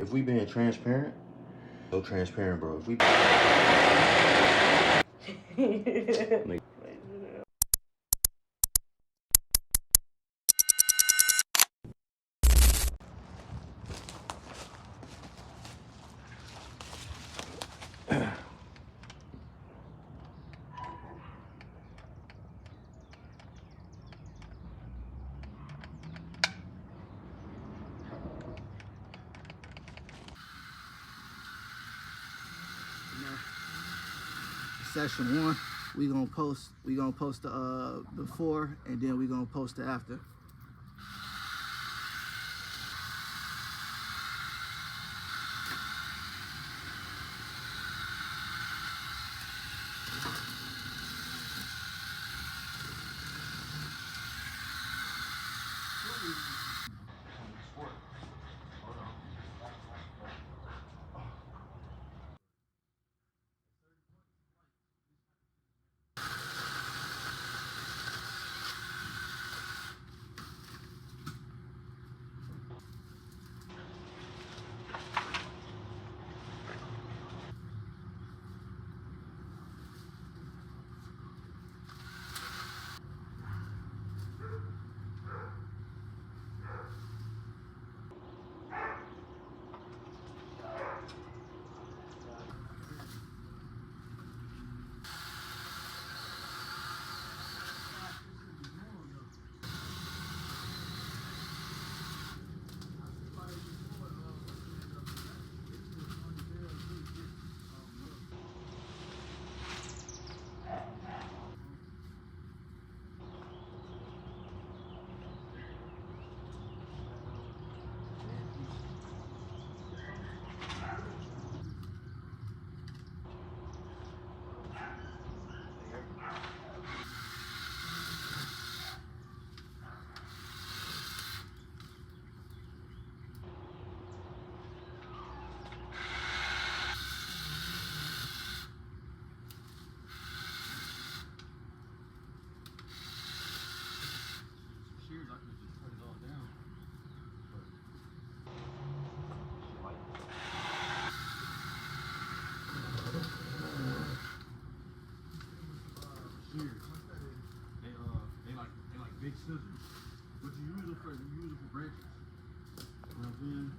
If we being transparent, so transparent, bro. If we Session 1, we gonna post the before, and then we gonna post the after. They like big scissors, but you use it for branches. You know what I'm saying?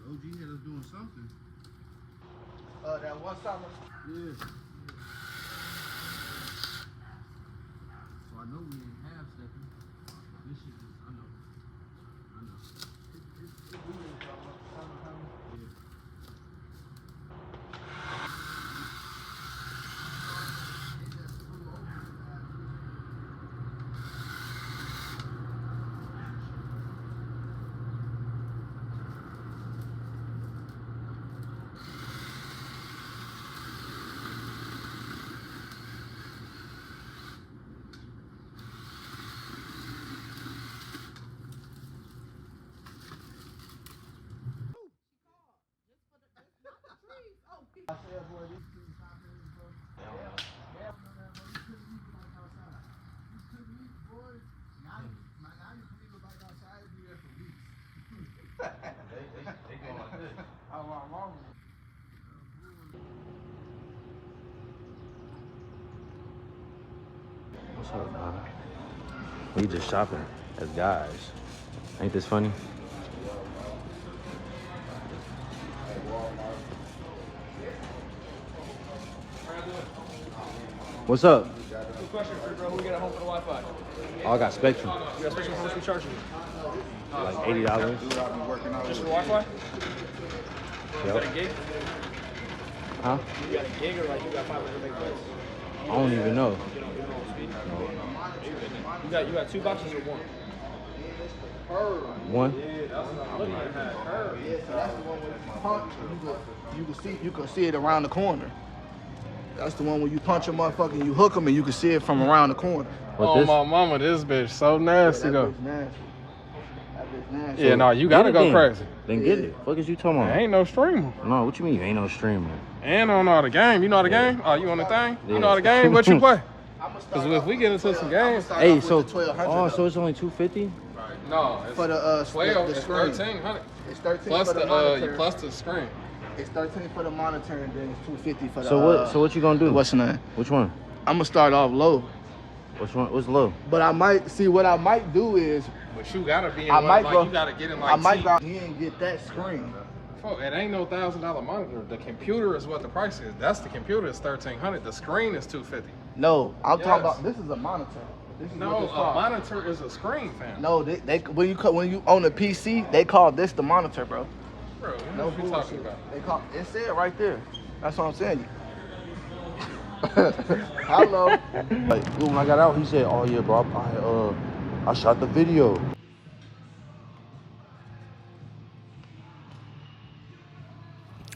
OG had us doing something. That one summer. Yeah. So I know we ain't half stepping. This shit is, I know. Yeah. What's up, man? We just shopping as guys. Ain't this funny? What's up? Good question for you, bro. Who we got at home for the Wi-Fi? Oh, I got Spectrum. You got Spectrum? How much we charging you? Like $80. Just for Wi-Fi? You got a Yep. gig? Huh? You got a gig or like you got 500 megabytes? I don't even know. You don't speed? You got 2 boxes or one? One? Punch, you can see it around the corner. That's the one where you punch a motherfucker and you hook them and you can see it from around the corner. What Oh this? my mama, this bitch so nasty That though. bitch nasty. That this, man. Yeah, no, you gotta go then. crazy. Then get it. Fuck is you talking about? Ain't no streamer. No, what you mean? Ain't no streamer. And on all the game. You know the game? Oh, you on the thing? Yeah. You know the game? What you play? I'ma start Because if off we get into with some 12 games. I'ma start Hey, off so with the 1200. oh, so it's only 250? No, it's For the 12, the it's screen. 1300. It's 13 Plus for the the monitor. plus the screen. It's 13 for the monitor, and then it's 250 for the. So what you gonna do? What's the name? Which one? I'm gonna start off low, Which one? What's low? but I might see what I might do is But you gotta be in I one, might like go. you gotta get in like I might T. go here and get that screen. Fuck, it ain't no $1,000 monitor. The computer is what the price is. That's the computer is $1,300. The screen is $250. No, I'm talking Yes. about this is a monitor. This is No, what this a called. monitor is a screen, fam. No, they when you own a PC, they call this the monitor, bro. Bro, you No know what you talking bullshit. about. They call it said right there. That's what I'm saying. Hello. Like, when I got out, he said, "Oh yeah, bro, I shot the video."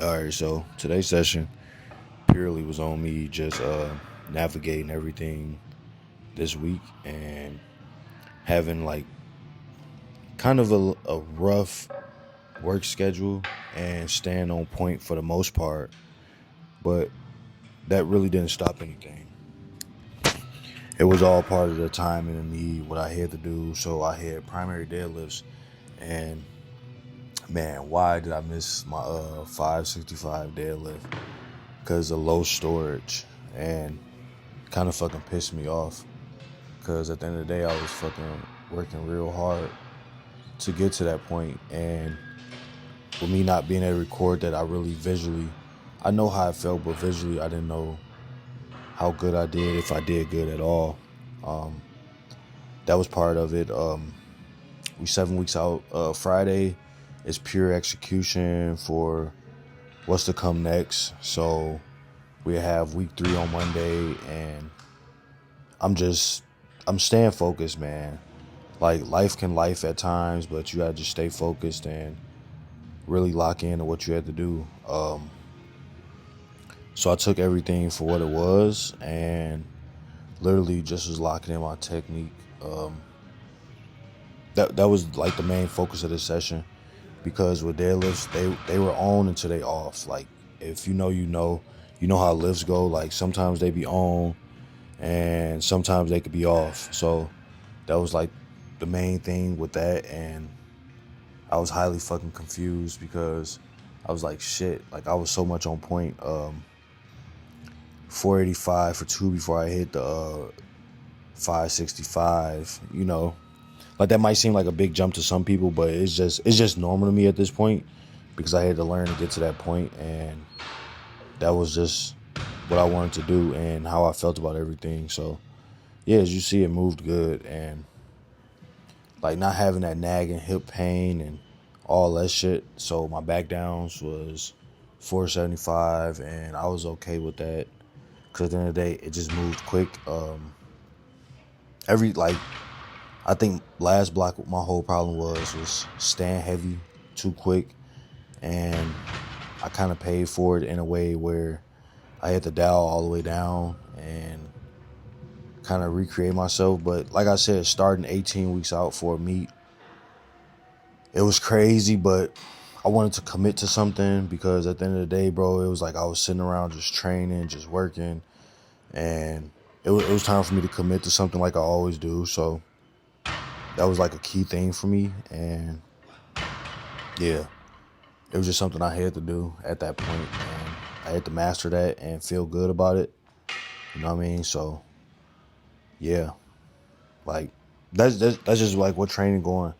All right, so today's session purely was on me just navigating everything this week and having like kind of a rough work schedule and staying on point for the most part, but that really didn't stop anything. It was all part of the time and the need, what I had to do. So I had primary deadlifts, and man, why did I miss my 565 deadlift? Because of low storage, and kind of fucking pissed me off. Because at the end of the day, I was fucking working real hard to get to that point, and with me not being able to record that, I really visually, I know how I felt, but visually I didn't know how good I did, if I did good at all. That was part of it. We 7 weeks out. Friday is pure execution for what's to come next. So we have week 3 on Monday, and I'm staying focused, man. Like, life can life at times, but you gotta just stay focused and really lock in to what you had to do. So I took everything for what it was and literally just was locking in my technique. That was like the main focus of this session, because with deadlifts, they were on until they off. Like, if you know how lifts go. Like, sometimes they be on and sometimes they could be off. So that was like the main thing with that, and I was highly fucking confused because I was like, shit, like I was so much on point. 485 for 2 before I hit the 565, you know. Like, that might seem like a big jump to some people, but it's just normal to me at this point, because I had to learn to get to that point, and that was just what I wanted to do and how I felt about everything. So yeah, as you see, it moved good, and like not having that nagging hip pain and all that shit. So my back downs was 475, and I was okay with that, because at the end of the day, it just moved quick. I think last block, my whole problem was staying heavy too quick, and I kind of paid for it in a way where I had to dial all the way down and kind of recreate myself. But like I said, starting 18 weeks out for a meet, it was crazy, but I wanted to commit to something, because at the end of the day, bro, it was like I was sitting around just training, just working, and it was time for me to commit to something like I always do. So that was like a key thing for me, and yeah, it was just something I had to do at that point, and I had to master that and feel good about it. You know what I mean? So yeah, like that's just like what training going.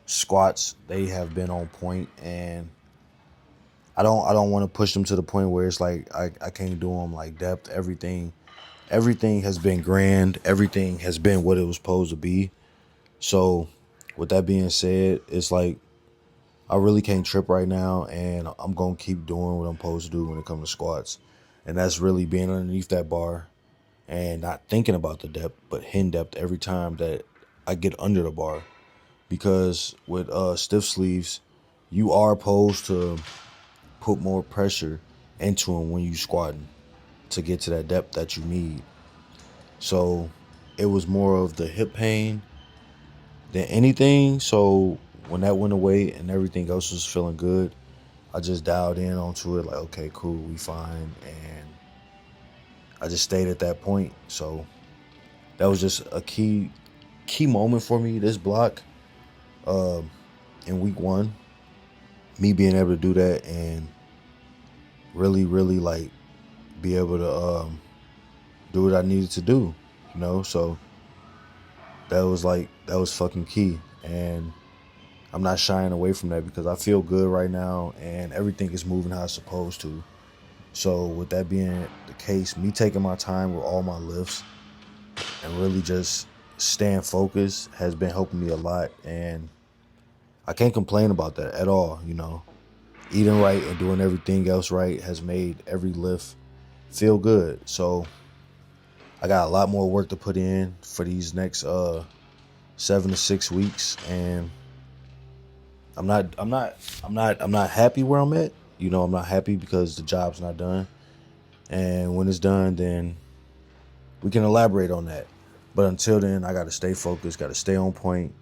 Squats, they have been on point, and I don't want to push them to the point where it's like I can't do them. Like, depth, everything has been grand. Everything has been what it was supposed to be. So with that being said, it's like I really can't trip right now, and I'm going to keep doing what I'm supposed to do when it comes to squats. And that's really being underneath that bar and not thinking about the depth, but hitting depth every time that I get under the bar. Because with stiff sleeves, you are supposed to put more pressure into them when you squatting to get to that depth that you need. So it was more of the hip pain than anything. So when that went away and everything else was feeling good, I just dialed in onto it like, okay, cool, we fine. And I just stayed at that point. So that was just a key moment for me, this block, in week 1. Me being able to do that and really, really like be able to do what I needed to do, you know? So that was fucking key. And I'm not shying away from that because I feel good right now and everything is moving how it's supposed to. So with that being the case, me taking my time with all my lifts and really just staying focused has been helping me a lot. And I can't complain about that at all, you know. Eating right and doing everything else right has made every lift feel good. So I got a lot more work to put in for these next 7 to 6 weeks, and I'm not happy where I'm at. You know, I'm not happy because the job's not done. And when it's done, then we can elaborate on that. But until then, I got to stay focused, got to stay on point.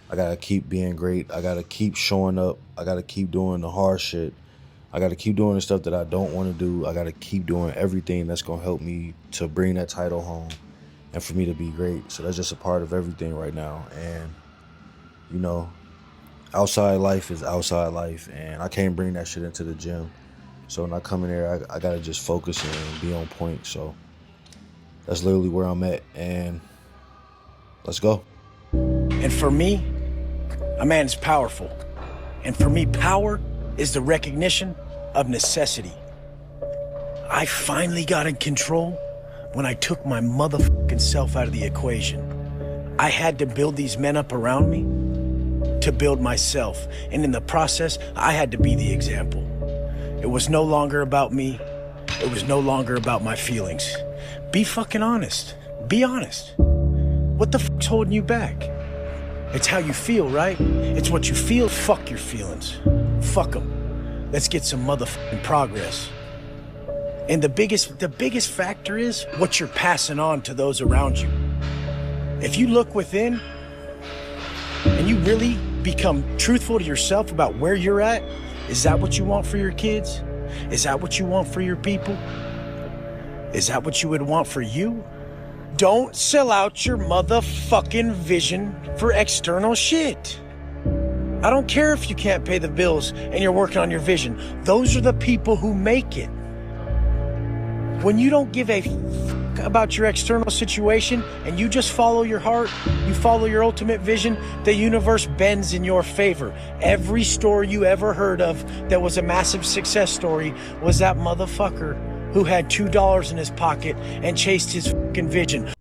I got to keep being great. I got to keep showing up. I got to keep doing the hard shit. I got to keep doing the stuff that I don't want to do. I got to keep doing everything that's going to help me to bring that title home and for me to be great. So that's just a part of everything right now. And, you know, outside life is outside life, and I can't bring that shit into the gym. So when I come in there, I got to just focus and be on point. So that's literally where I'm at, and let's go. And for me, a man is powerful. And for me, power is the recognition of necessity. I finally got in control when I took my motherfucking self out of the equation. I had to build these men up around me to build myself. And in the process, I had to be the example. It was no longer about me. It was no longer about my feelings. Be fucking honest. Be honest. What the fuck's holding you back? It's how you feel, right? It's what you feel. Fuck your feelings. Fuck them. Let's get some motherfucking progress. And the biggest factor is what you're passing on to those around you. If you look within and you really become truthful to yourself about where you're at, is that what you want for your kids? Is that what you want for your people? Is that what you would want for you? Don't sell out your motherfucking vision for external shit. I don't care if you can't pay the bills and you're working on your vision. Those are the people who make it. When you don't give a fuck about your external situation and you just follow your heart, you follow your ultimate vision, the universe bends in your favor. Every story you ever heard of that was a massive success story was that motherfucker who had $2 in his pocket and chased his fucking vision.